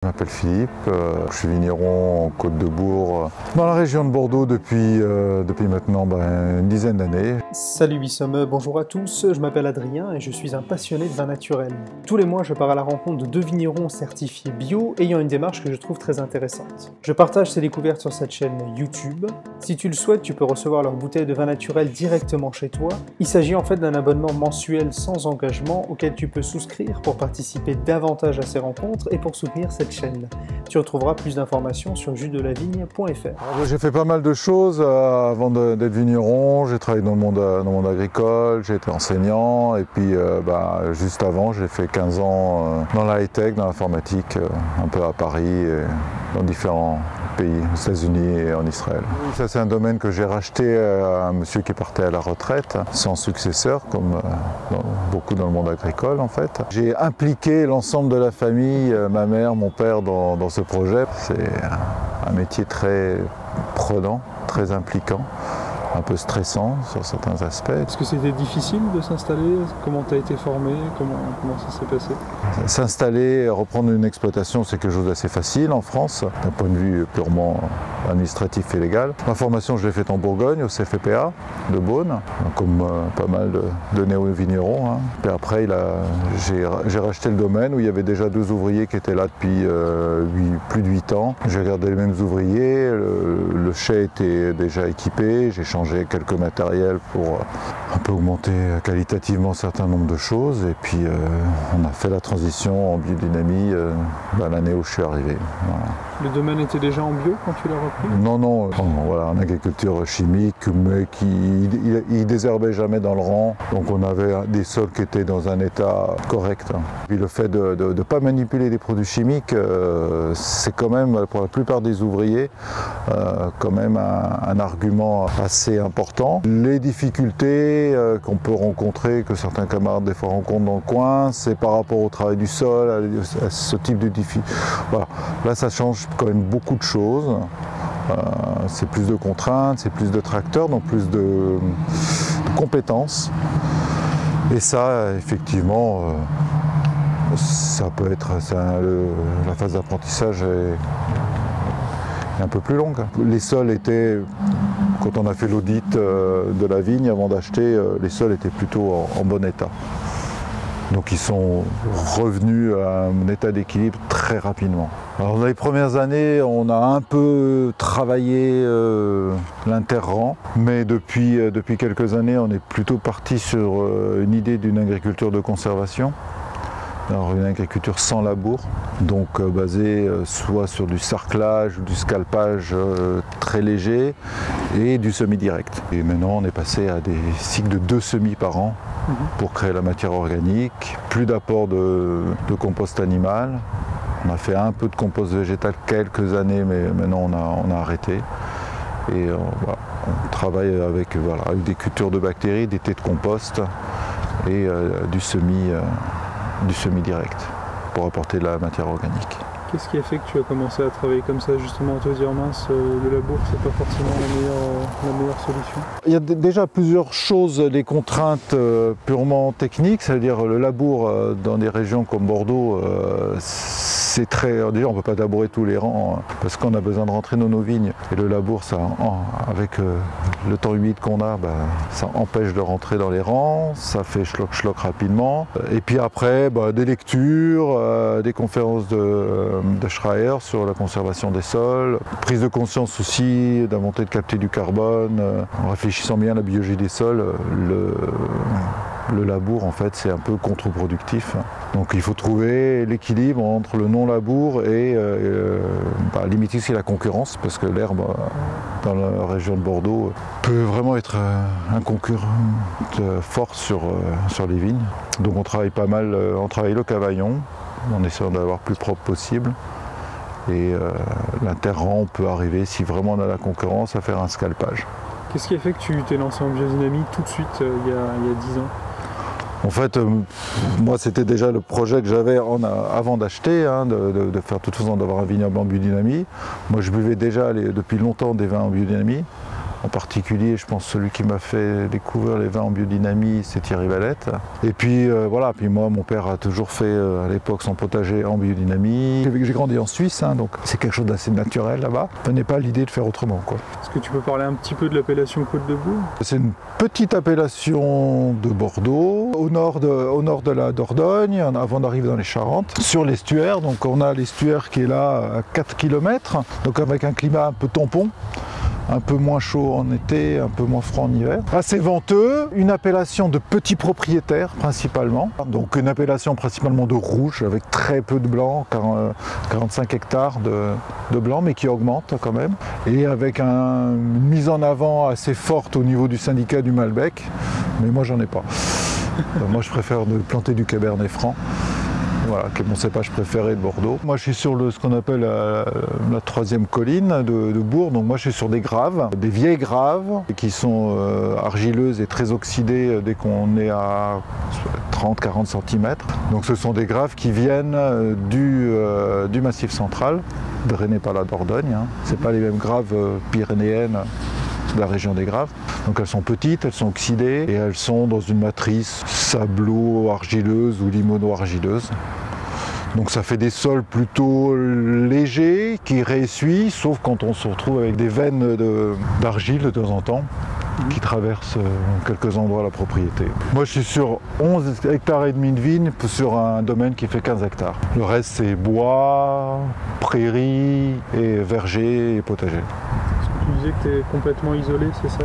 Je m'appelle Philippe, je suis vigneron en Côte-de-Bourg, dans la région de Bordeaux depuis maintenant une dizaine d'années. Salut Wissem, bonjour à tous, je m'appelle Adrien et je suis un passionné de vin naturel. Tous les mois je pars à la rencontre de deux vignerons certifiés bio ayant une démarche que je trouve très intéressante. Je partage ces découvertes sur cette chaîne YouTube. Si tu le souhaites, tu peux recevoir leur bouteille de vin naturel directement chez toi. Il s'agit en fait d'un abonnement mensuel sans engagement auquel tu peux souscrire pour participer davantage à ces rencontres et pour soutenir cette chaîne. Tu retrouveras plus d'informations sur jusdelavigne.fr. J'ai fait pas mal de choses avant d'être vigneron. J'ai travaillé dans le monde agricole, j'ai été enseignant et puis juste avant j'ai fait 15 ans dans la high-tech, dans l'informatique, un peu à Paris et dans différents pays, aux États-Unis et en Israël. Ça c'est un domaine que j'ai racheté à un monsieur qui partait à la retraite, sans successeur comme beaucoup dans le monde agricole en fait. J'ai impliqué l'ensemble de la famille, ma mère, mon père dans ce projet. C'est un métier très prenant, très impliquant, un peu stressant sur certains aspects. Est-ce que c'était difficile de s'installer? Comment tu as été formé? Comment ça s'est passé? S'installer, reprendre une exploitation, c'est quelque chose d'assez facile en France, d'un point de vue purement administratif et légal. Ma formation, je l'ai faite en Bourgogne, au CFPA de Beaune, comme pas mal de néo-vignerons. Puis après, j'ai racheté le domaine où il y avait déjà 2 ouvriers qui étaient là depuis plus de 8 ans. J'ai gardé les mêmes ouvriers, le chai était déjà équipé, j'ai changé quelques matériels pour un peu augmenter qualitativement un certain nombre de choses. Et puis on a fait la transition en biodynamie l'année où je suis arrivé. Voilà. Le domaine était déjà en bio quand tu l'as repris? Non, voilà, en agriculture chimique, mais il désherbait jamais dans le rang. Donc on avait des sols qui étaient dans un état correct. Puis le fait de ne pas manipuler des produits chimiques, c'est quand même, pour la plupart des ouvriers, quand même un argument assez important. Les difficultés qu'on peut rencontrer, que certains camarades des fois rencontrent dans le coin, c'est par rapport au travail du sol, à ce type de difficultés. Voilà. Là, ça change quand même beaucoup de choses. C'est plus de contraintes, c'est plus de tracteurs, donc plus de compétences. Et ça, effectivement, ça peut être la phase d'apprentissage est un peu plus longue. Les sols étaient, quand on a fait l'audit de la vigne avant d'acheter, les sols étaient plutôt en bon état. Donc ils sont revenus à un état d'équilibre très rapidement. Alors dans les premières années, on a un peu travaillé l'interrang, mais depuis quelques années, on est plutôt parti sur une idée d'une agriculture de conservation. Alors une agriculture sans labour, donc basée soit sur du sarclage ou du scalpage très léger et du semis direct. Et maintenant on est passé à des cycles de 2 semis par an pour créer la matière organique, plus d'apport de compost animal. On a fait un peu de compost végétal quelques années, mais maintenant on a arrêté. Et on travaille avec des cultures de bactéries, des thés de compost et du semis direct pour apporter de la matière organique. Qu'est-ce qui a fait que tu as commencé à travailler comme ça, justement, à te dire mince, le labour, c'est pas forcément la meilleure solution? Il y a déjà plusieurs choses, des contraintes purement techniques, c'est-à-dire le labour dans des régions comme Bordeaux, c'est très... Déjà, on ne peut pas labourer tous les rangs parce qu'on a besoin de rentrer dans nos vignes. Et le labour, ça, avec le temps humide qu'on a, ça empêche de rentrer dans les rangs, ça fait schlock rapidement. Et puis après, des lectures, des conférences de Schreier sur la conservation des sols, prise de conscience aussi d'un montée de capter du carbone, en réfléchissant bien à la biologie des sols, le labour en fait c'est un peu contre-productif. Donc il faut trouver l'équilibre entre le non-labour et limiter aussi la concurrence, parce que l'herbe dans la région de Bordeaux peut vraiment être un concurrent fort sur les vignes. Donc on travaille pas mal, on travaille le cavaillon, en essayant d'avoir plus propre possible. Et l'interrang peut arriver, si vraiment on a la concurrence, à faire un scalpage. Qu'est-ce qui a fait que tu t'es lancé en biodynamie tout de suite il y a 10 ans? En fait, moi c'était déjà le projet que j'avais avant d'acheter, de faire de toute façon d'avoir un vignoble en biodynamie. Moi je buvais déjà depuis longtemps des vins en biodynamie. En particulier, je pense celui qui m'a fait découvrir les vins en biodynamie, c'est Thierry Valette. Et puis voilà, puis moi, mon père a toujours fait à l'époque son potager en biodynamie. J'ai grandi en Suisse, hein, donc c'est quelque chose d'assez naturel là-bas. Je n'ai pas l'idée de faire autrement, quoi. Est-ce que tu peux parler un petit peu de l'appellation Côte de Bourg? C'est une petite appellation de Bordeaux, au nord de la Dordogne, avant d'arriver dans les Charentes, sur l'estuaire. Donc on a l'estuaire qui est là à 4 km, donc avec un climat un peu tampon. Un peu moins chaud en été, un peu moins froid en hiver. Assez venteux, une appellation de petits propriétaires principalement. Donc une appellation principalement de rouge avec très peu de blanc, 45 hectares de blanc, mais qui augmente quand même. Et avec une mise en avant assez forte au niveau du syndicat du Malbec, mais moi j'en ai pas. Moi je préfère planter du Cabernet Franc. Voilà, qui est mon cépage préféré de Bordeaux. Moi je suis sur ce qu'on appelle la troisième colline de Bourg, donc moi je suis sur des graves, des vieilles graves qui sont argileuses et très oxydées dès qu'on est à 30-40 cm. Donc ce sont des graves qui viennent du Massif central, drainées par la Dordogne. Hein. C'est pas les mêmes graves pyrénéennes de la région des Graves. Donc elles sont petites, elles sont oxydées et elles sont dans une matrice sablo-argileuse ou limono-argileuse. Donc ça fait des sols plutôt légers qui réessuient, sauf quand on se retrouve avec des veines d'argile de temps en temps qui traversent quelques endroits la propriété. Moi je suis sur 11 hectares et demi de vignes sur un domaine qui fait 15 hectares. Le reste c'est bois, prairies et vergers et potagers. Tu disais que tu es complètement isolé, c'est ça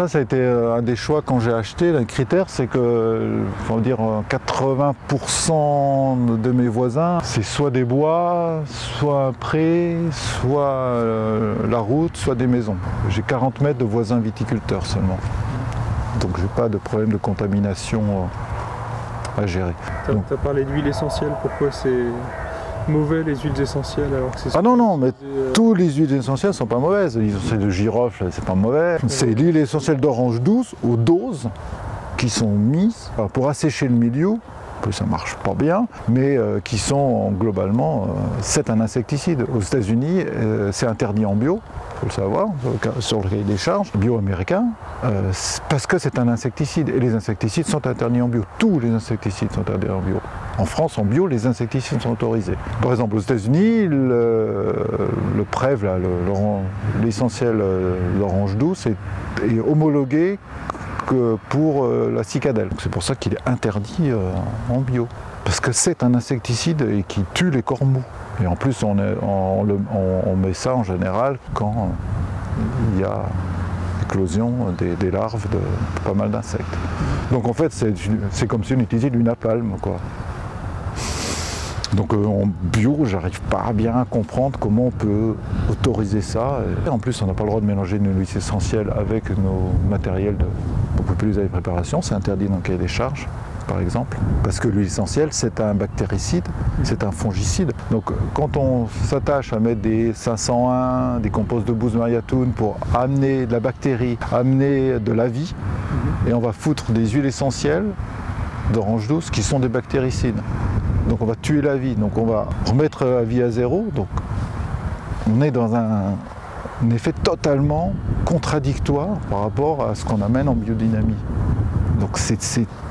Ça a été un des choix quand j'ai acheté. Le critère, c'est que, faut dire, 80% de mes voisins, c'est soit des bois, soit un pré, soit la route, soit des maisons. J'ai 40 mètres de voisins viticulteurs seulement. Donc j'ai pas de problème de contamination à gérer. Tu as parlé d'huile essentielle, pourquoi c'est mauvais les huiles essentielles alors que c'est... Ah non, mais toutes les huiles essentielles ne sont pas mauvaises. L'essentiel de girofle, c'est pas mauvais. C'est l'huile essentielle d'orange douce aux doses qui sont mises pour assécher le milieu. Ça marche pas bien, mais qui sont globalement, c'est un insecticide. Aux États-Unis, c'est interdit en bio, il faut le savoir, sur le cahier des charges, bio américain, parce que c'est un insecticide. Et les insecticides sont interdits en bio. Tous les insecticides sont interdits en bio. En France, en bio, les insecticides sont autorisés. Par exemple, aux États-Unis, le prève, l'essentiel d'orange douce, est homologué que pour la cicadelle. C'est pour ça qu'il est interdit en bio. Parce que c'est un insecticide et qui tue les cormous. Et en plus, on met ça en général quand il y a éclosion des larves de pas mal d'insectes. Donc en fait, c'est comme si on utilisait du napalm, quoi. Donc en bio, j'arrive pas bien à comprendre comment on peut autoriser ça. Et en plus, on n'a pas le droit de mélanger une huile essentielle avec nos matériels pour populariser les préparations. C'est interdit dans le cahier des charges, par exemple. Parce que l'huile essentielle, c'est un bactéricide, c'est un fongicide. Donc quand on s'attache à mettre des 501, des compostes de Booz Mariatoun pour amener de la bactérie, amener de la vie, et on va foutre des huiles essentielles d'orange douce qui sont des bactéricides. Donc on va tuer la vie, donc on va remettre la vie à zéro. Donc on est dans un effet totalement contradictoire par rapport à ce qu'on amène en biodynamie. Donc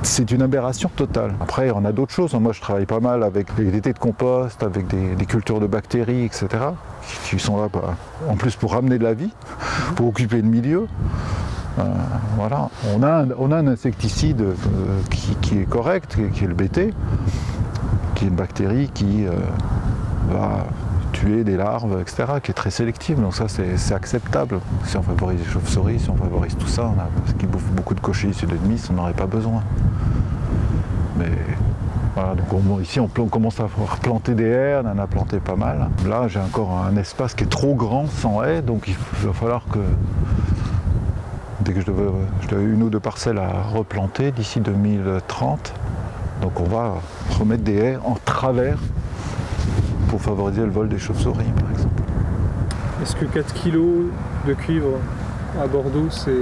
c'est une aberration totale. Après on a d'autres choses. Moi je travaille pas mal avec des thés de compost, avec des cultures de bactéries, etc. qui sont là en plus pour ramener de la vie, pour occuper le milieu. Voilà. On a un insecticide qui est correct, qui est le BT, qui est une bactérie qui va tuer des larves, etc., qui est très sélective. Donc ça, c'est acceptable. Si on favorise les chauves-souris, si on favorise tout ça, parce qu'ils bouffent beaucoup de cochers issus de Nice, on n'aurait pas besoin. Mais voilà, donc ici, on commence à planter des haies, on en a planté pas mal. Là, j'ai encore un espace qui est trop grand, sans haies, donc il va falloir que dès que je devais une ou deux parcelles à replanter d'ici 2030. Donc on va remettre des haies en travers pour favoriser le vol des chauves-souris, par exemple. Est-ce que 4 kg de cuivre à Bordeaux, c'est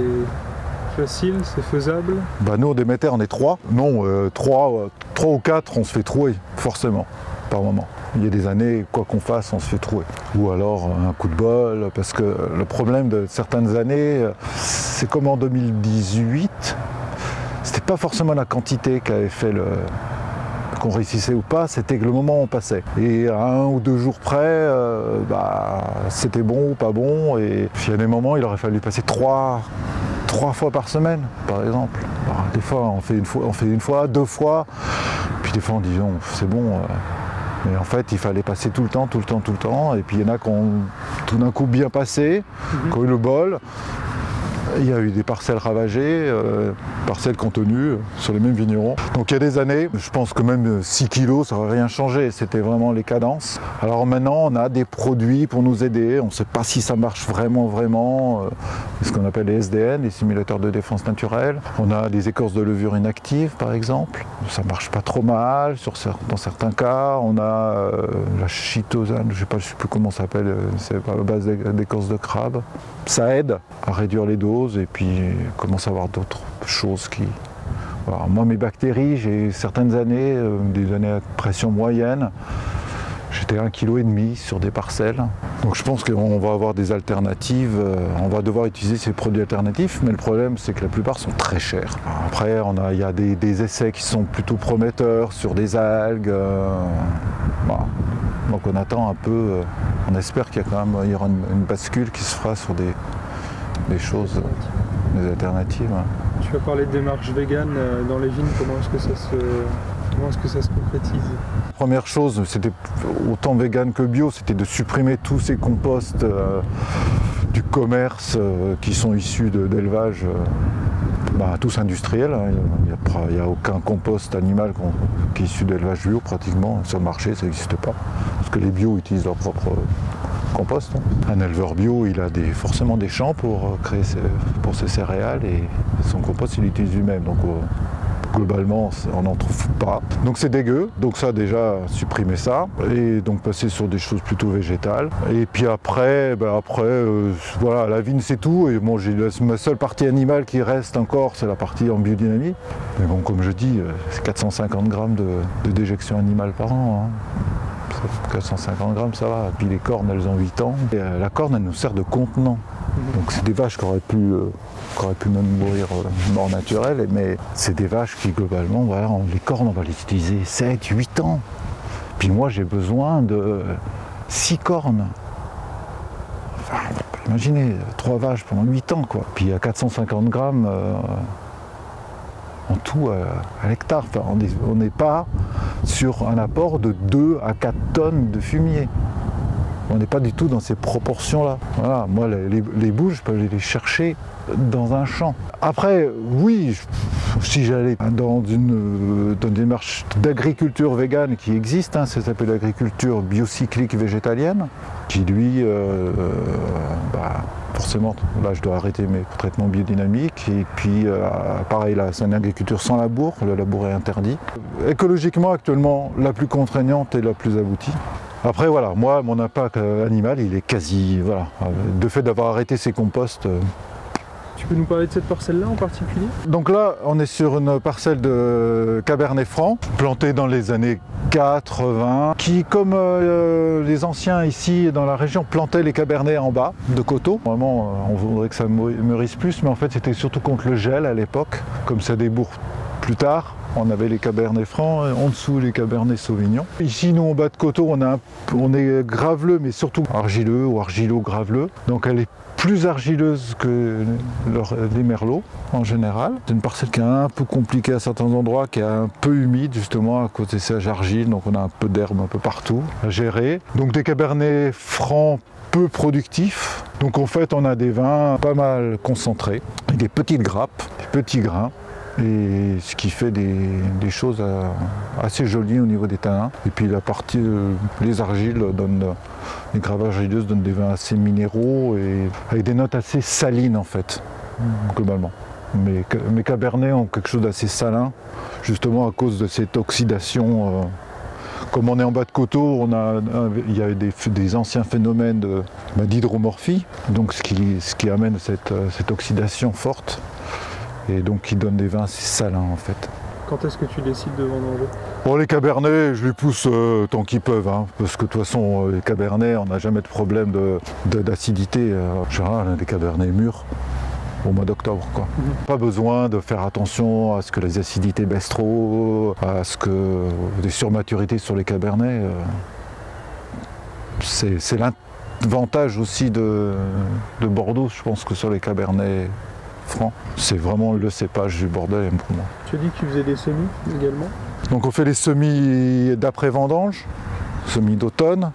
facile, c'est faisable? Nous, au Déméter, on est 3. Non, 3 ou 4, on se fait trouer, forcément, par moment. Il y a des années, quoi qu'on fasse, on se fait trouer. Ou alors un coup de bol, parce que le problème de certaines années, c'est comme en 2018, c'était pas forcément la quantité qui avait fait qu'on réussissait ou pas, c'était que le moment où on passait. Et à 1 ou 2 jours près, c'était bon ou pas bon. Et puis il y a des moments, il aurait fallu passer 3 fois par semaine, par exemple. Alors, des fois, on fait une fois, 2 fois. Puis des fois, on dit non, c'est bon. Mais en fait, il fallait passer tout le temps. Et puis il y en a qui ont tout d'un coup bien passé, qui ont eu le bol. Il y a eu des parcelles ravagées, parcelles contenues sur les mêmes vignerons. Donc il y a des années, je pense que même 6 kilos, ça n'aurait rien changé. C'était vraiment les cadences. Alors maintenant, on a des produits pour nous aider. On ne sait pas si ça marche vraiment. Ce qu'on appelle les SDN, les simulateurs de défense naturelle. On a des écorces de levure inactives, par exemple. Ça ne marche pas trop mal dans certains cas. On a la chitosane, je ne sais plus comment ça s'appelle, c'est à la base d'écorce de crabe. Ça aide à réduire les doses et puis commence à avoir d'autres choses qui... Voilà. Moi, mes bactéries, j'ai certaines années, des années à pression moyenne, j'étais à 1,5 kg sur des parcelles. Donc je pense qu'on va avoir des alternatives, on va devoir utiliser ces produits alternatifs, mais le problème c'est que la plupart sont très chers. Après, il y a des essais qui sont plutôt prometteurs sur des algues. Voilà. Donc on attend un peu, on espère qu'il y aura une bascule qui se fera sur des choses, des alternatives. Tu vas parler de démarche vegan dans les vignes, comment est-ce que ça se concrétise? Première chose, c'était autant vegan que bio, c'était de supprimer tous ces composts du commerce qui sont issus d'élevage. Tous industriels, hein. Il n'y a aucun compost animal qui est issu d'élevage bio pratiquement, sur le marché ça n'existe pas, parce que les bio utilisent leur propre compost. Hein. Un éleveur bio, il a forcément des champs pour ses céréales et son compost il l'utilise lui-même. Donc globalement on n'en trouve pas. Donc c'est dégueu, donc ça déjà supprimer ça et donc passer sur des choses plutôt végétales. Et puis après, voilà, la vigne c'est tout. Et bon, ma seule partie animale qui reste encore, c'est la partie en biodynamie. Mais bon, comme je dis, c'est 450 grammes de déjection animale par an. Hein. 450 grammes, ça va. Et puis les cornes, elles ont 8 ans. Et la corne, elle nous sert de contenant. Donc c'est des vaches qui auraient pu même mourir mort naturelle, mais c'est des vaches qui globalement, voilà, les cornes, on va les utiliser 7, 8 ans. Puis moi j'ai besoin de 6 cornes. Enfin, imaginez, 3 vaches pendant 8 ans, quoi. Puis à 450 grammes en tout à l'hectare. Enfin, on n'est pas sur un apport de 2 à 4 tonnes de fumier. On n'est pas du tout dans ces proportions-là. Voilà, moi, les boules, je peux aller les chercher dans un champ. Après, oui, si j'allais dans une démarche d'agriculture végane qui existe, hein, ça s'appelle l'agriculture biocyclique végétalienne, qui lui, forcément, là je dois arrêter mes traitements biodynamiques. Et puis, pareil, là, c'est une agriculture sans labour, le labour est interdit. Écologiquement, actuellement, la plus contraignante et la plus aboutie. Après, voilà, moi, mon impact animal, il est quasi, voilà, de fait d'avoir arrêté ces composts. Tu peux nous parler de cette parcelle-là en particulier? Donc là, on est sur une parcelle de Cabernet Franc, plantée dans les années 80, qui, comme les anciens ici dans la région, plantaient les Cabernets en bas de coteaux. Vraiment, on voudrait que ça mûrisse plus, mais en fait, c'était surtout contre le gel à l'époque, comme ça débourre plus tard. On avait les Cabernets Francs, en dessous les Cabernets Sauvignon. Ici, nous, en bas de coteau, on est graveleux, mais surtout argileux ou argilo-graveleux. Donc elle est plus argileuse que les merlots, en général. C'est une parcelle qui est un peu compliquée à certains endroits, qui est un peu humide, justement, à cause des sages argiles. Donc on a un peu d'herbe un peu partout à gérer. Donc des Cabernets Francs peu productifs. Donc en fait, on a des vins pas mal concentrés, avec des petites grappes, des petits grains. Et ce qui fait des choses assez jolies au niveau des tanins. Et puis la partie, les argiles les graves argileuses donnent des vins assez minéraux et avec des notes assez salines en fait, globalement. Mais mes cabernets ont quelque chose d'assez salin, justement à cause de cette oxydation. Comme on est en bas de coteau, il y a des anciens phénomènes d'hydromorphie, donc ce qui amène cette oxydation forte. Et donc qui donne des vins assez salins en fait. Quand est-ce que tu décides de vendanger? Bon, les cabernets, je les pousse tant qu'ils peuvent, hein, parce que de toute façon, les cabernets, on n'a jamais de problème d'acidité. En général, on a des cabernets mûrs au mois d'octobre, quoi. Pas besoin de faire attention à ce que les acidités baissent trop, à ce que des surmaturités sur les cabernets. C'est l'avantage aussi de Bordeaux, je pense, que sur les cabernets francs. C'est vraiment le cépage du Bordeaux pour moi. Tu as dit que tu faisais des semis également? Donc on fait les semis d'après-vendange, semis d'automne,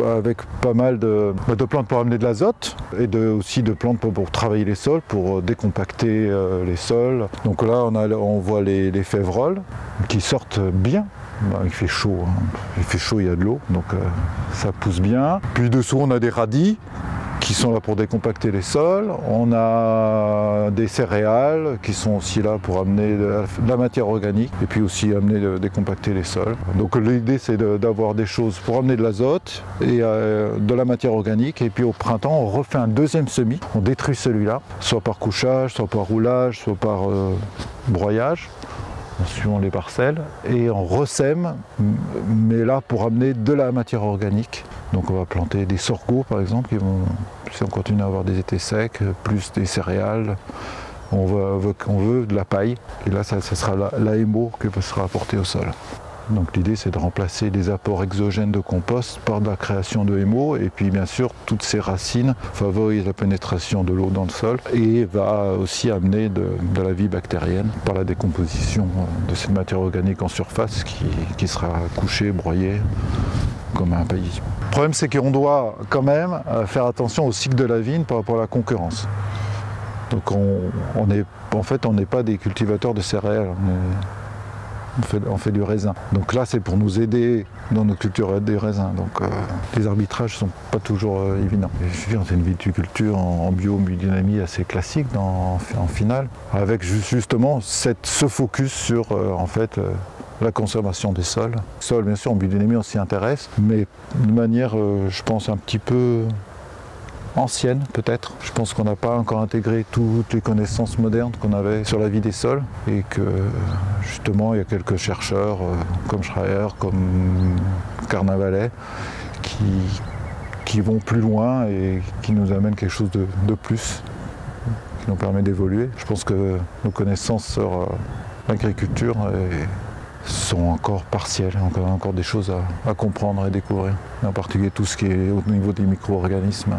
avec pas mal de plantes pour amener de l'azote et aussi de plantes pour travailler les sols, pour décompacter les sols. Donc là on voit les févroles qui sortent bien. Il fait chaud, hein. Il fait chaud, il y a de l'eau, donc ça pousse bien. Puis dessous on a des radis qui sont là pour décompacter les sols. On a des céréales qui sont aussi là pour amener de la matière organique et puis aussi amener décompacter les sols. Donc l'idée c'est d'avoir des choses pour amener de l'azote et de la matière organique, et puis au printemps on refait un deuxième semis. On détruit celui-là, soit par couchage, soit par roulage, soit par broyage, suivant les parcelles, et on ressème, mais là pour amener de la matière organique. Donc on va planter des sorgho par exemple, si on continue à avoir des étés secs, plus des céréales, on veut de la paille, et là ça sera l'AMO qui sera apporté au sol. Donc l'idée c'est de remplacer les apports exogènes de compost par de la création de MO, et puis bien sûr toutes ces racines favorisent la pénétration de l'eau dans le sol et va aussi amener de la vie bactérienne par la décomposition de cette matière organique en surface qui sera couchée, broyée comme un paillis. Le problème c'est qu'on doit quand même faire attention au cycle de la vigne par rapport à la concurrence. Donc en fait on n'est pas des cultivateurs de céréales. On fait du raisin. Donc là, c'est pour nous aider dans nos cultures des raisins. Donc les arbitrages ne sont pas toujours évidents. C'est une viticulture en biodynamie assez classique en finale, avec justement ce focus sur en fait la conservation des sols. Les sols, bien sûr, en biodynamie, on s'y intéresse, mais de manière, je pense, un petit peu ancienne peut-être. Je pense qu'on n'a pas encore intégré toutes les connaissances modernes qu'on avait sur la vie des sols, et que justement il y a quelques chercheurs comme Schreier, comme Carnavalet qui vont plus loin et qui nous amènent quelque chose de plus, qui nous permet d'évoluer. Je pense que nos connaissances sur l'agriculture sont encore partielles, encore des choses à comprendre et découvrir, en particulier tout ce qui est au niveau des micro-organismes.